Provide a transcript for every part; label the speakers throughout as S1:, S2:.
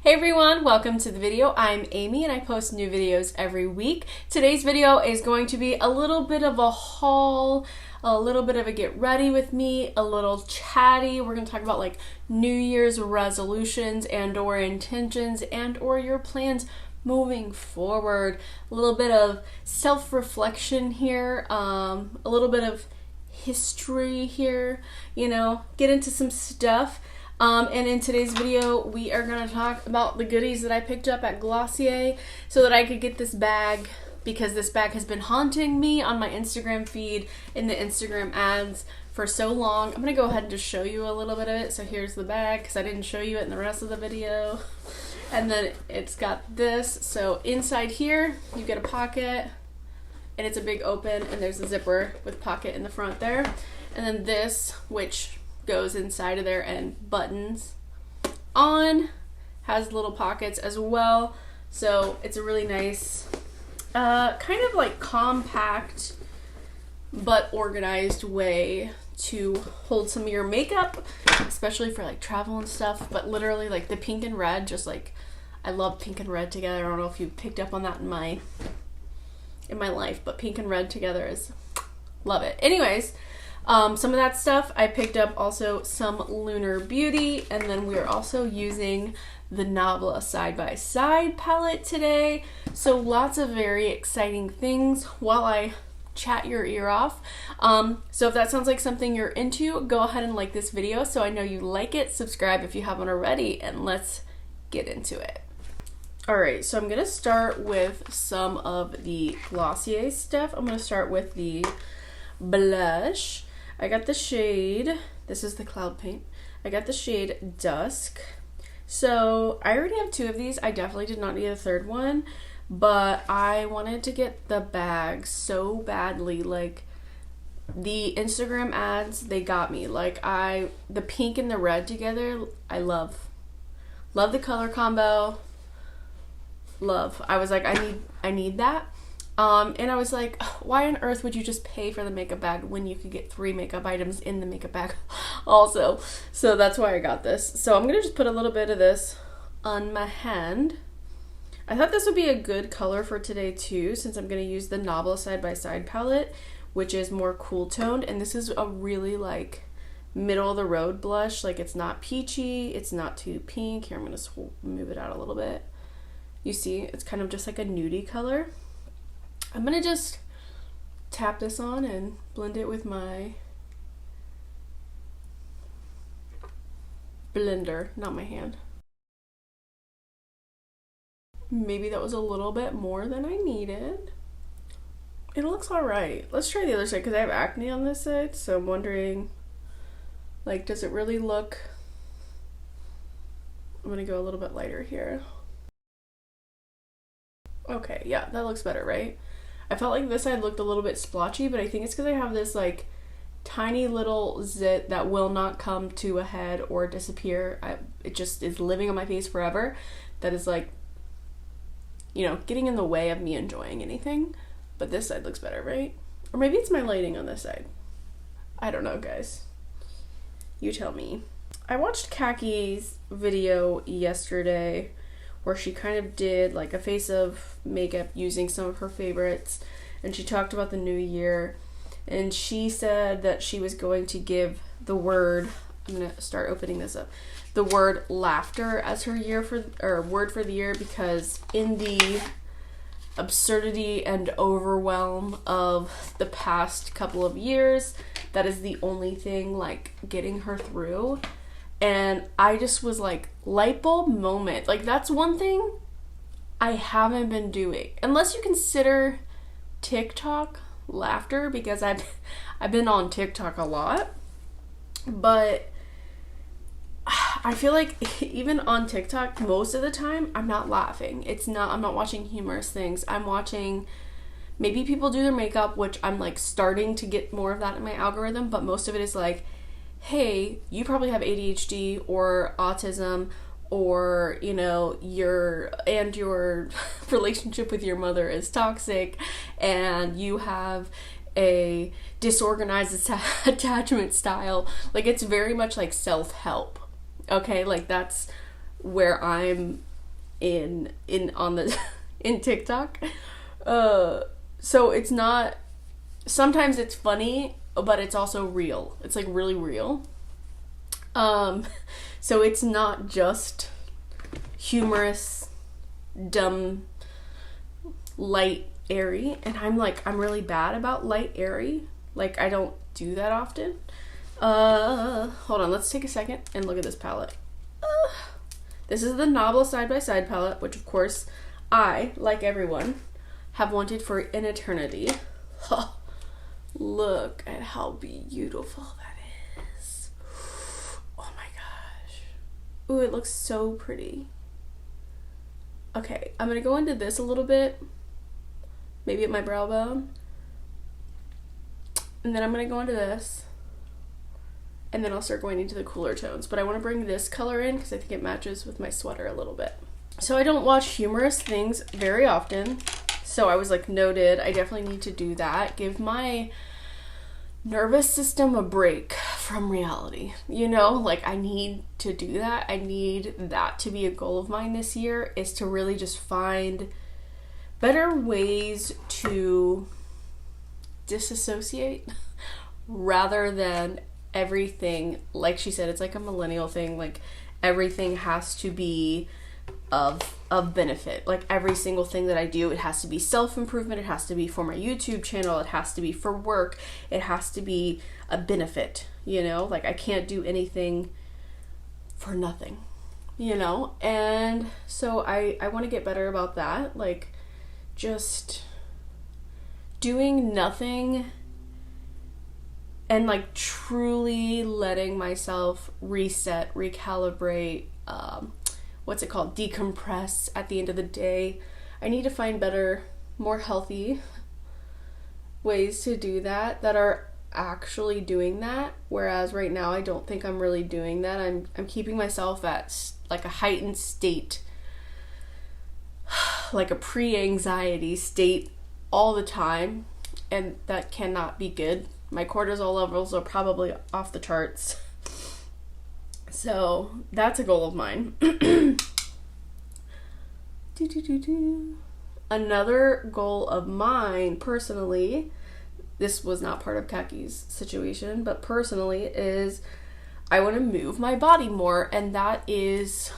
S1: Hey everyone, welcome to the video. I'm Amy and I post new videos every week. Today's video is going to be a little bit of a haul, a little bit of a get ready with me, a little chatty. We're going to talk about like New Year's resolutions and or intentions and or your plans moving forward. A little bit of self-reflection here, a little bit of history here, get into some stuff. And in today's video, we are going to talk about the goodies that I picked up at Glossier so that I could get this bag, because this bag has been haunting me on my Instagram feed in the Instagram ads for so long. I'm going to go ahead and just show you a little bit of it. So here's the bag, because I didn't show you it in the rest of the video. And then it's got this. So inside here, you get a pocket, and it's a big open, and there's a zipper with pocket in the front there. And then this, which goes inside of there and buttons on, has little pockets as well. So it's a really nice kind of like compact but organized way to hold some of your makeup, especially for like travel and stuff. But literally like the pink and red, just like I love pink and red together. I don't know if you picked up on that in my life, but pink and red together is love it. Anyways, some of that stuff I picked up, also some Lunar Beauty, and then we are also using the Nabla Side palette today. So lots of very exciting things while I chat your ear off. So if that sounds like something you're into, go ahead and like this video so I know you like it. Subscribe if you haven't already, and let's get into it. Alright, so I'm going to start with some of the Glossier stuff. I'm going to start with the blush. I got the shade, this is the cloud paint, I got the shade Dusk. So I already have two of these. I definitely did not need a third one, but I wanted to get the bag so badly. Like the Instagram ads, they got me. Like the pink and the red together, I love the color combo. Love. I was like, I need that. And I was like, why on earth would you just pay for the makeup bag when you could get 3 makeup items in the makeup bag also? So that's why I got this. So I'm going to just put a little bit of this on my hand. I thought this would be a good color for today too, since I'm going to use the Nabla Side palette, which is more cool toned. And this is a really like middle of the road blush. Like it's not peachy, it's not too pink. Here, I'm going to move it out a little bit. You see, it's kind of just like a nudie color. I'm going to just tap this on and blend it with my blender, not my hand. Maybe that was a little bit more than I needed. It looks alright. Let's try the other side, because I have acne on this side, so I'm wondering, like, does it really look... I'm going to go a little bit lighter here. Okay, yeah, that looks better, right? I felt like this side looked a little bit splotchy, but I think it's because I have this like tiny little zit that will not come to a head or disappear. It just is living on my face forever. That is like, getting in the way of me enjoying anything. But this side looks better, right? Or maybe it's my lighting on this side. I don't know, guys. You tell me. I watched Kaki's video yesterday where she kind of did like a face of makeup using some of her favorites, and she talked about the new year, and she said that she was going to give the word, I'm gonna start opening this up, the word laughter as her word for the year, because in the absurdity and overwhelm of the past couple of years, that is the only thing like getting her through. And I just was like, light bulb moment. Like, that's one thing I haven't been doing. Unless you consider TikTok laughter, because I've been on TikTok a lot. But I feel like even on TikTok, most of the time, I'm not laughing. I'm not watching humorous things. I'm watching, maybe people do their makeup, which I'm like starting to get more of that in my algorithm. But most of it is like, hey, you probably have ADHD or autism, or your relationship with your mother is toxic, and you have a disorganized attachment style. Like, it's very much like self-help. Okay, like that's where I'm in on the in TikTok. So it's not, sometimes it's funny, but it's also real. It's like really real. So it's not just humorous, dumb, light, airy. And I'm really bad about light, airy. Like, I don't do that often. Hold on, let's take a second and look at this palette. This is the Nabla Side palette, which of course I, like everyone, have wanted for an eternity. Look at how beautiful that is. Oh my gosh. Ooh, it looks so pretty. Okay, I'm gonna go into this a little bit, maybe at my brow bone, and then I'm gonna go into this, and then I'll start going into the cooler tones. But I want to bring this color in because I think it matches with my sweater a little bit. So I don't watch humorous things very often, so I was like, noted, I definitely need to do that. Give my nervous system a break from reality, you know? Like, I need to do that. I need that to be a goal of mine this year, is to really just find better ways to disassociate rather than everything, like she said, it's like a millennial thing, like everything has to be of benefit. Like every single thing that I do, it has to be self-improvement, it has to be for my YouTube channel, it has to be for work, it has to be a benefit, you know? Like I can't do anything for nothing, you know? And so I want to get better about that, like just doing nothing and like truly letting myself reset, recalibrate, what's it called? Decompress at the end of the day. I need to find better, more healthy ways to do that are actually doing that. Whereas right now I don't think I'm really doing that. I'm keeping myself at like a heightened state, like a pre-anxiety state all the time, and that cannot be good. My cortisol levels are probably off the charts. So that's a goal of mine. Another goal of mine personally, this was not part of Kaki's situation, but personally, is I want to move my body more, and that is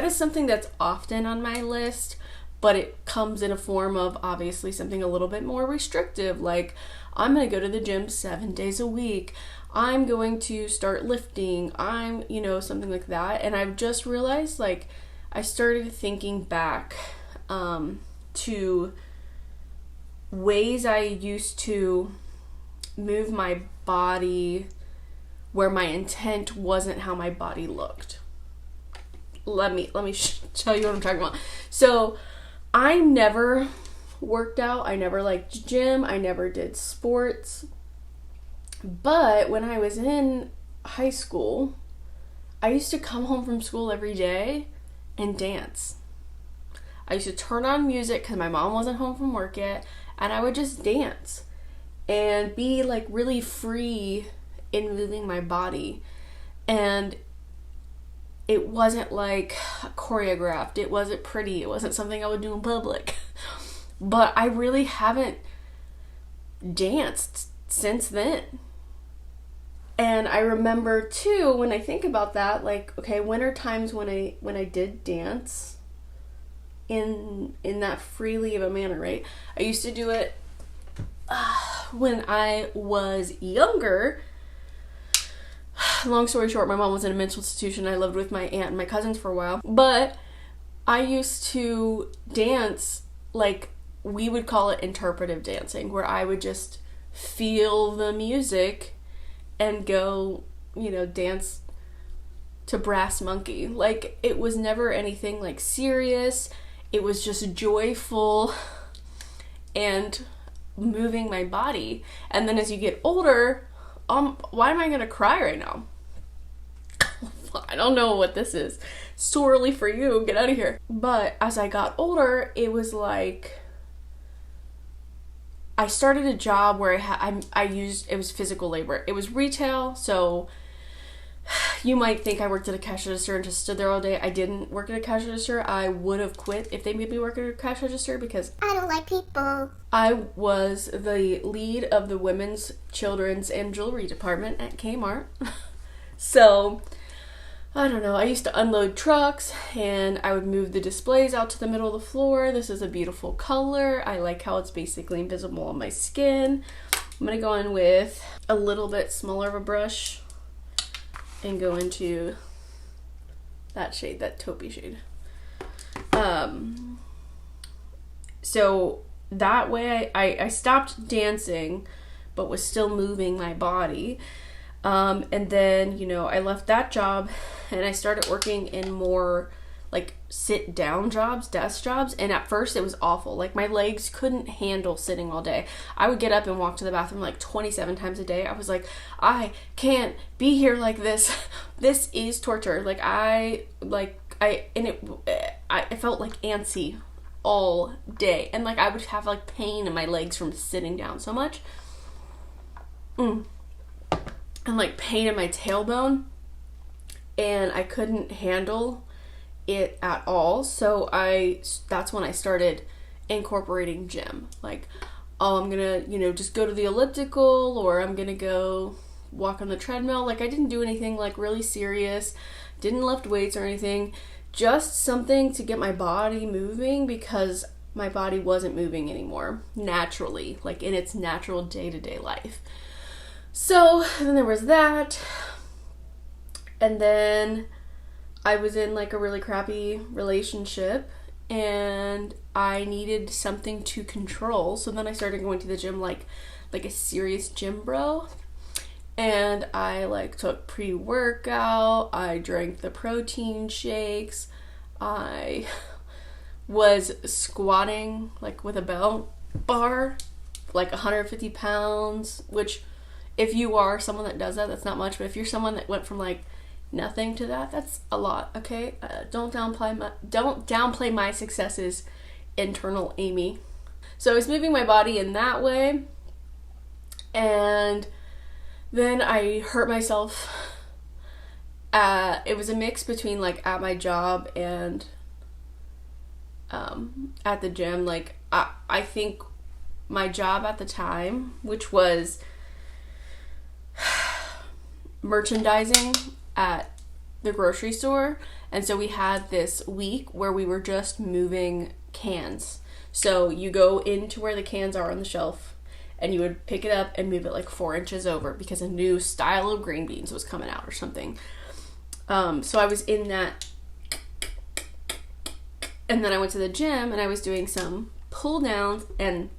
S1: something that's often on my list, but it comes in a form of obviously something a little bit more restrictive, like I'm going to go to the gym 7 days a week. I'm going to start lifting. Something like that. And I've just realized, like, I started thinking back to ways I used to move my body where my intent wasn't how my body looked. Let me tell you what I'm talking about. So I never worked out. I never liked gym. I never did sports. But when I was in high school, I used to come home from school every day and dance. I used to turn on music because my mom wasn't home from work yet, and I would just dance and be like really free in moving my body. And it wasn't like choreographed. It wasn't pretty. It wasn't something I would do in public. But I really haven't danced since then. And I remember too, when I think about that, like, okay, when are times when I did dance in that freely of a manner, right? I used to do it when I was younger. Long story short, my mom was in a mental institution. I lived with my aunt and my cousins for a while. But I used to dance, like, we would call it interpretive dancing, where I would just feel the music and go, dance to Brass Monkey. Like, it was never anything like serious. It was just joyful and moving my body. And then as you get older, why am I gonna cry right now? I don't know what this is. It's too early for you. Get out of here. But as I got older, it was like I started a job where it was physical labor. It was retail, so you might think I worked at a cash register and just stood there all day. I didn't work at a cash register. I would have quit if they made me work at a cash register because
S2: I don't like people.
S1: I was the lead of the women's, children's, and jewelry department at Kmart. So, I don't know. I used to unload trucks and I would move the displays out to the middle of the floor. This is a beautiful color. I like how it's basically invisible on my skin. I'm going to go in with a little bit smaller of a brush and go into that shade, that taupey shade. So that way I stopped dancing but was still moving my body. And then, you know, I left that job and I started working in more like sit down jobs, desk jobs. And at first it was awful. Like my legs couldn't handle sitting all day. I would get up and walk to the bathroom like 27 times a day. I was like, I can't be here like this. This is torture. Like I felt like antsy all day. And like I would have like pain in my legs from sitting down so much. And like pain in my tailbone. And I couldn't handle it at all. So that's when I started incorporating gym. Like, oh, I'm gonna, you know, just go to the elliptical, or I'm gonna go walk on the treadmill. Like I didn't do anything like really serious, didn't lift weights or anything, just something to get my body moving because my body wasn't moving anymore naturally, like in its natural day-to-day life. So then there was that, and then I was in like a really crappy relationship and I needed something to control. So then I started going to the gym like a serious gym bro. And I like took pre-workout, I drank the protein shakes, I was squatting like with a bell bar, like 150 pounds, which if you are someone that does that, that's not much. But if you're someone that went from like nothing to that, that's a lot. Okay, don't downplay my successes, internal Amy. So I was moving my body in that way, and then I hurt myself. It was a mix between like at my job and at the gym. Like I think my job at the time, which was merchandising at the grocery store, and so we had this week where we were just moving cans. So you go into where the cans are on the shelf and you would pick it up and move it like 4 inches over because a new style of green beans was coming out or something. So I was in that, and then I went to the gym and I was doing some pull downs and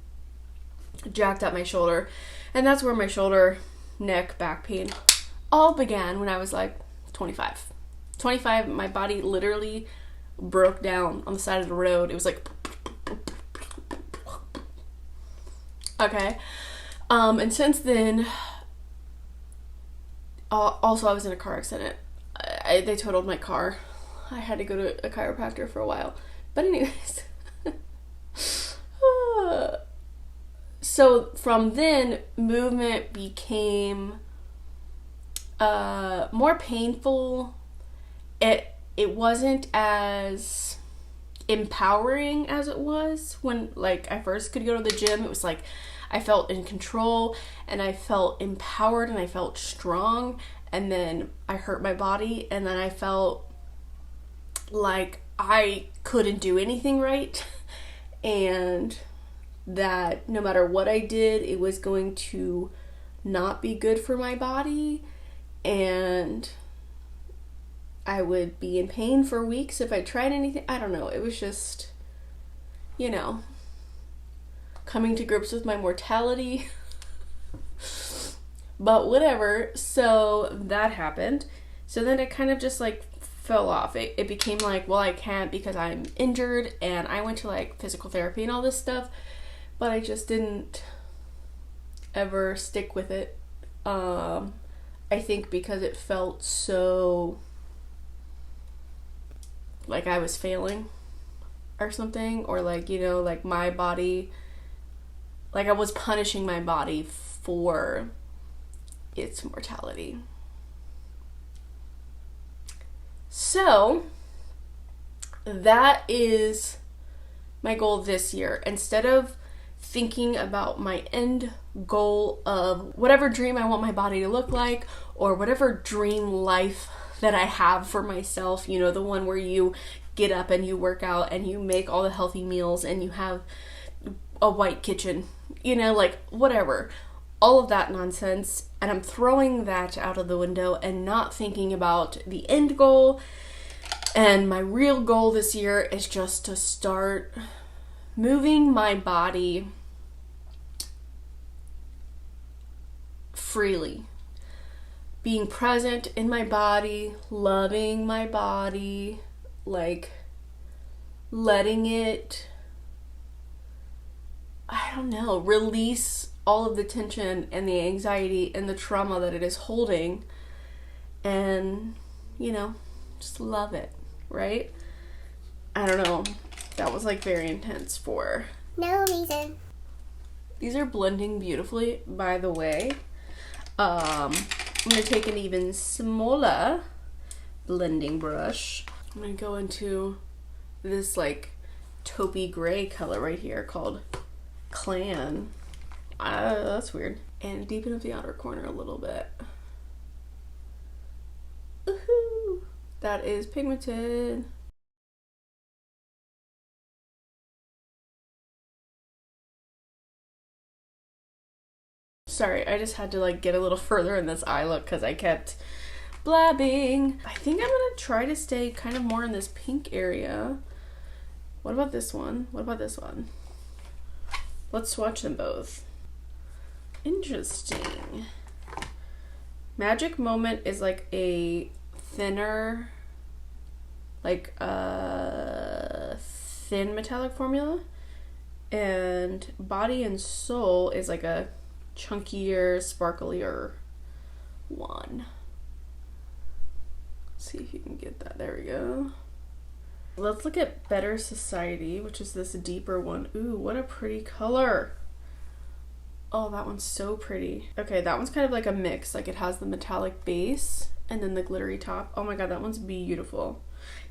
S1: jacked up my shoulder, and that's where my shoulder, neck, back pain all began when I was like 25. My body literally broke down on the side of the road. It was like, okay. And since then, also I was in a car accident. They totaled my car. I had to go to a chiropractor for a while. But anyways. So from then, movement became more painful. It wasn't as empowering as it was when like I first could go to the gym. It was like I felt in control and I felt empowered and I felt strong, and then I hurt my body and then I felt like I couldn't do anything right, and that no matter what I did, it was going to not be good for my body, and I would be in pain for weeks if I tried anything. I don't know. It was just, you know, coming to grips with my mortality. But whatever. So that happened. So then it kind of just like fell off. It became like, well, I can't because I'm injured, and I went to like physical therapy and all this stuff, but I just didn't ever stick with it. I think because it felt so like I was failing or something, or like, you know, like my body, like I was punishing my body for its mortality. So that is my goal this year. Instead of thinking about my end goal of whatever dream I want my body to look like, or whatever dream life that I have for myself, you know, the one where you get up and you work out and you make all the healthy meals and you have a white kitchen, you know, like whatever, all of that nonsense. And I'm throwing that out of the window and not thinking about the end goal. And my real goal this year is just to start moving my body freely, being present in my body, loving my body, like letting it, I don't know, release all of the tension and the anxiety and the trauma that it is holding, and, you know, just love it, right? I don't know. That was like very intense for
S2: no reason.
S1: These are blending beautifully, by the way. I'm going to take an even smaller blending brush. I'm going to go into this like taupey gray color right here called Clan. That's weird. And deepen up the outer corner a little bit. Woohoo! That is pigmented. Sorry, I just had to like get a little further in this eye look because I kept blabbing. I think I'm gonna try to stay kind of more in this pink area. What about this one? What about this one? Let's swatch them both. Interesting. Magic Moment is like a thinner, like thin metallic formula, and Body and Soul is like a chunkier, sparklier one. Let's see if you can get that. There we go. Let's look at Better Society, which is this deeper one. Ooh, what a pretty color. Oh, that one's so pretty. Okay, that one's kind of like a mix. Like it has the metallic base and then the glittery top. Oh my god, that one's beautiful.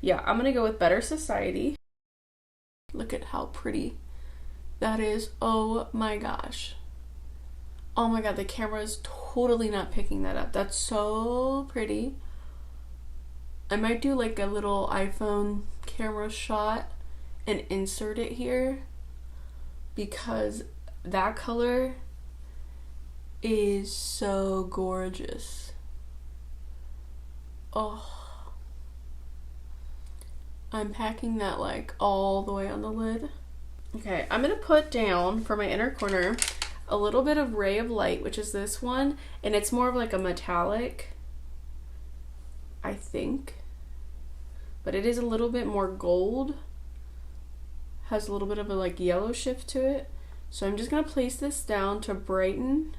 S1: Yeah, I'm gonna go with Better Society. Look at how pretty that is. Oh my gosh. Oh my god, the camera is totally not picking that up. That's so pretty. I might do like a little iPhone camera shot and insert it here because that color is so gorgeous. Oh, I'm packing that like all the way on the lid. Okay, I'm gonna put down for my inner corner a little bit of Ray of Light, which is this one, and it's more of like a metallic, I think, but it is a little bit more gold, has a little bit of a like yellow shift to it. So I'm just gonna place this down to brighten,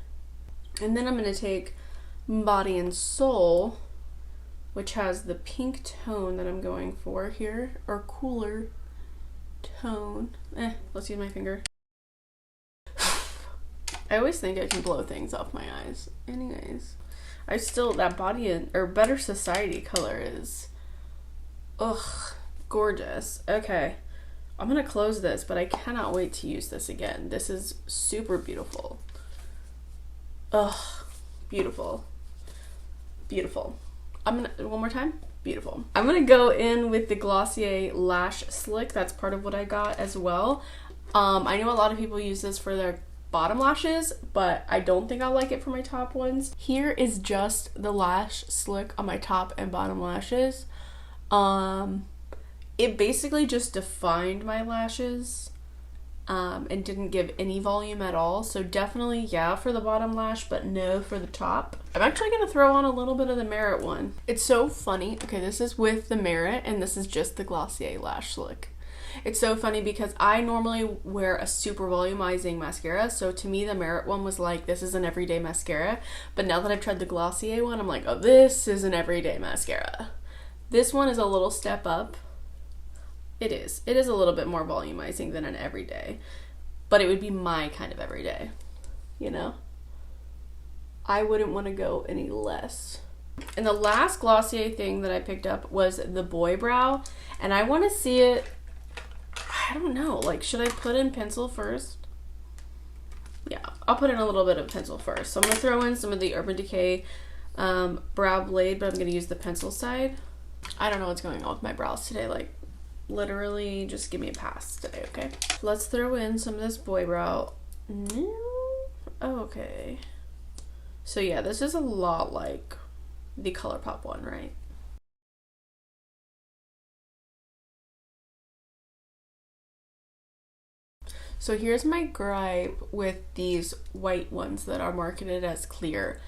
S1: and then I'm gonna take Body and Soul, which has the pink tone that I'm going for here, or cooler tone. Let's use my finger. I always think I can blow things off my eyes. Anyways, I still, that Body and, or Better Society color is, ugh, gorgeous. Okay, I'm gonna close this, but I cannot wait to use this again. This is super beautiful. Ugh, beautiful. Beautiful. I'm gonna, one more time. Beautiful. I'm gonna go in with the Glossier Lash Slick. That's part of what I got as well. I know a lot of people use this for their bottom lashes, but I don't think I'll like it for my top ones. Here is just the Lash Slick on my top and bottom lashes. It basically just defined my lashes and didn't give any volume at all. So definitely yeah for the bottom lash, but no for the top. I'm actually gonna throw on a little bit of the Merit one. It's so funny. Okay, this is with the Merit and this is just the Glossier Lash Slick. It's so funny because I normally wear a super volumizing mascara, so to me the Merit one was like, this is an everyday mascara. But now that I've tried the Glossier one, I'm like, oh, this is an everyday mascara. This one is a little step up. It is a little bit more volumizing than an everyday, but it would be my kind of everyday, you know? I wouldn't want to go any less And the last Glossier thing that I picked up was the Boy Brow, and I want to see it, I don't know, like, should I put in pencil first? Yeah, I'll put in a little bit of pencil first. So I'm going to throw in some of the Urban Decay Brow Blade, but I'm going to use the pencil side. I don't know what's going on with my brows today, like, literally just give me a pass today, okay? Let's throw in some of this Boy Brow. No? Okay. So yeah, this is a lot like the ColourPop one, right? So here's my gripe with these white ones that are marketed as clear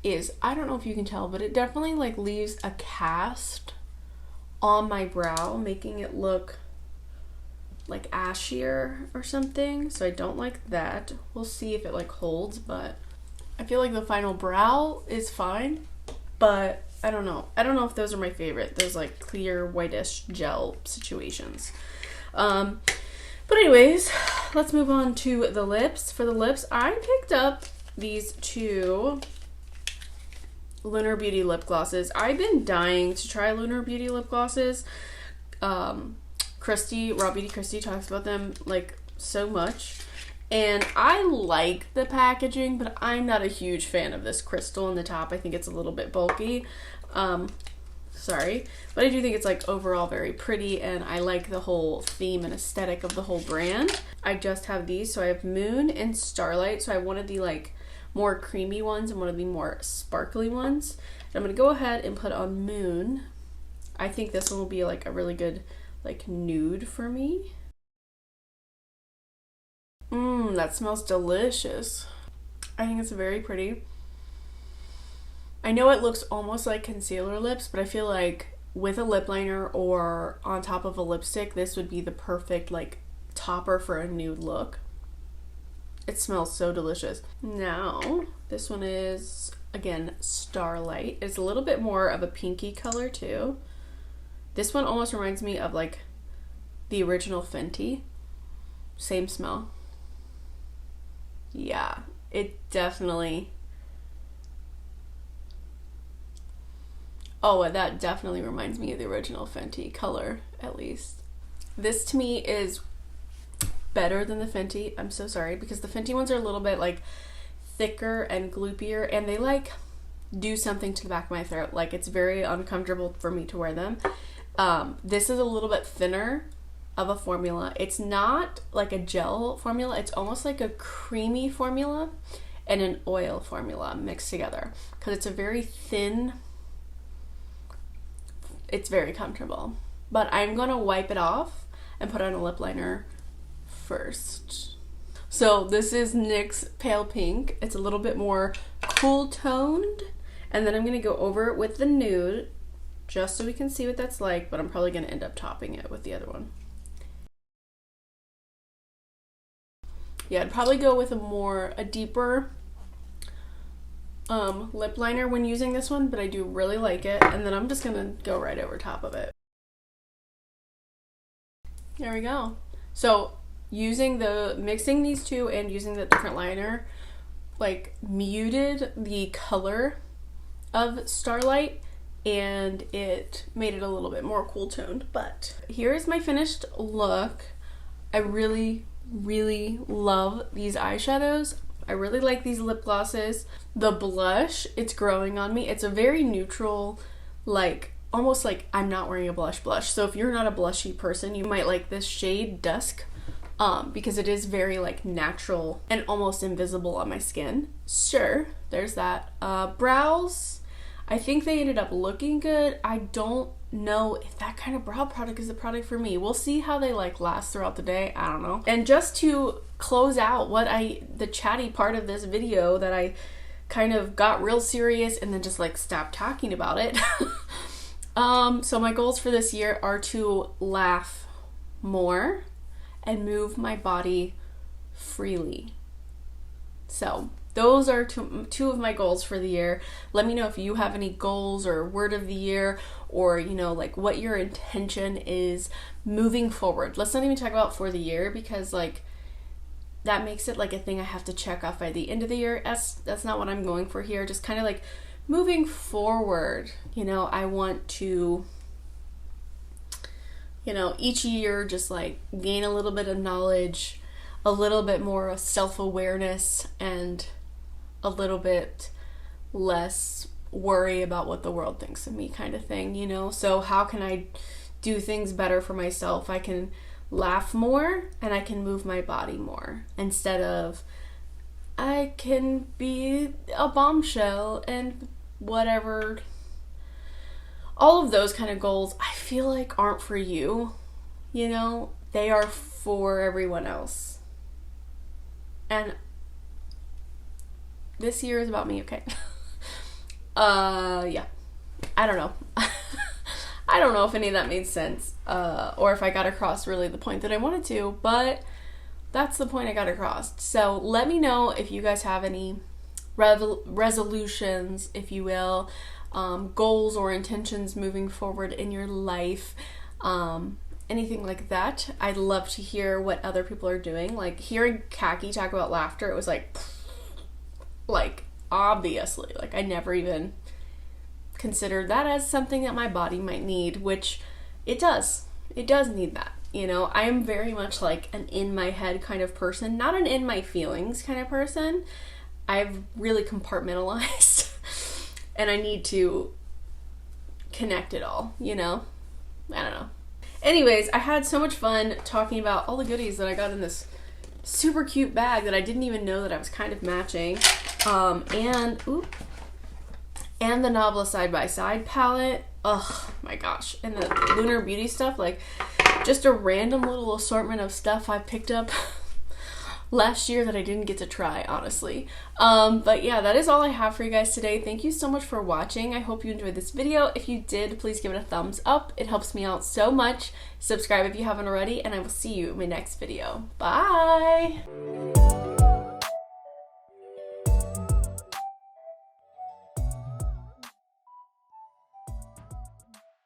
S1: is, I don't know if you can tell, but it definitely like leaves a cast on my brow, making it look like ashier or something. So I don't like that. We'll see if it like holds, but I feel like the final brow is fine, but I don't know. I don't know if those are my favorite, those like clear whitish gel situations. But anyways, let's move on to the lips. For the lips, I picked up these two Lunar Beauty lip glosses. I've been dying to try Lunar Beauty lip glosses. Christy, Raw Beauty Christy talks about them like so much. And I like the packaging, but I'm not a huge fan of this crystal in the top. I think it's a little bit bulky. Sorry, but I do think it's like overall very pretty, and I like the whole theme and aesthetic of the whole brand. I just have these, so I have Moon and Starlight. So I wanted the like more creamy ones and one of the more sparkly ones. And I'm gonna go ahead and put on Moon. I think this one will be like a really good like nude for me. That smells delicious. I think it's very pretty. I know it looks almost like concealer lips, but I feel like with a lip liner or on top of a lipstick, this would be the perfect like topper for a nude look. It smells so delicious. Now, this one is, again, Starlight. It's a little bit more of a pinky color too. This one almost reminds me of like the original Fenty. Same smell. Yeah, it definitely... Oh, that definitely reminds me of the original Fenty color, at least. This to me is better than the Fenty. I'm so sorry, because the Fenty ones are a little bit like thicker and gloopier, and they like do something to the back of my throat. Like it's very uncomfortable for me to wear them. This is a little bit thinner of a formula. It's not like a gel formula. It's almost like a creamy formula and an oil formula mixed together, because it's a very thin... It's very comfortable, but I'm gonna wipe it off and put on a lip liner first. So this is NYX Pale Pink. It's a little bit more cool toned, and then I'm gonna go over it with the nude just so we can see what that's like, but I'm probably gonna end up topping it with the other one. Yeah, I'd probably go with a deeper lip liner when using this one, but I do really like it, and then I'm just gonna go right over top of it. There we go. So mixing these two and using the different liner like muted the color of Starlight, and it made it a little bit more cool toned. But here's my finished look. I really love these eyeshadows. I really like these lip glosses. The blush, it's growing on me. It's a very neutral, like almost like I'm not wearing a blush. So if you're not a blushy person, you might like this shade Dusk, because it is very like natural and almost invisible on my skin. Sure, there's that. Brows, I think they ended up looking good. I don't know if that kind of brow product is the product for me. We'll see how they like last throughout the day. I don't know. And just to close out the chatty part of this video that I kind of got real serious and then just like stopped talking about it. So my goals for this year are to laugh more and move my body freely. So those are two of my goals for the year. Let me know if you have any goals or word of the year, or you know, like what your intention is moving forward. Let's not even talk about for the year, because like that makes it like a thing I have to check off by the end of the year. That's not what I'm going for here. Just kind of like moving forward, you know, I want to, you know, each year just like gain a little bit of knowledge, a little bit more self-awareness, and a little bit less worry about what the world thinks of me kind of thing, you know? So how can I do things better for myself? I can laugh more and I can move my body more instead of I can be a bombshell and whatever. All of those kind of goals I feel like aren't for you, you know? They are for everyone else. And this year is about me, okay? Yeah. I don't know. I don't know if any of that made sense, or if I got across really the point that I wanted to, but that's the point I got across. So let me know if you guys have any resolutions, if you will, goals or intentions moving forward in your life, anything like that. I'd love to hear what other people are doing. Like hearing Khaki talk about laughter, it was like obviously, like I never even considered that as something that my body might need, which it does. It does need that. You know, I am very much like an in my head kind of person, not an in my feelings kind of person. I've really compartmentalized and I need to connect it all, you know? I don't know. Anyways, I had so much fun talking about all the goodies that I got in this super cute bag that I didn't even know that I was kind of matching. And the Nabla Side palette. Oh my gosh. And the Lunar Beauty stuff, like just a random little assortment of stuff I picked up last year that I didn't get to try, honestly. But yeah, that is all I have for you guys today. Thank you so much for watching. I hope you enjoyed this video. If you did, please give it a thumbs up. It helps me out so much. Subscribe if you haven't already, and I will see you in my next video. Bye!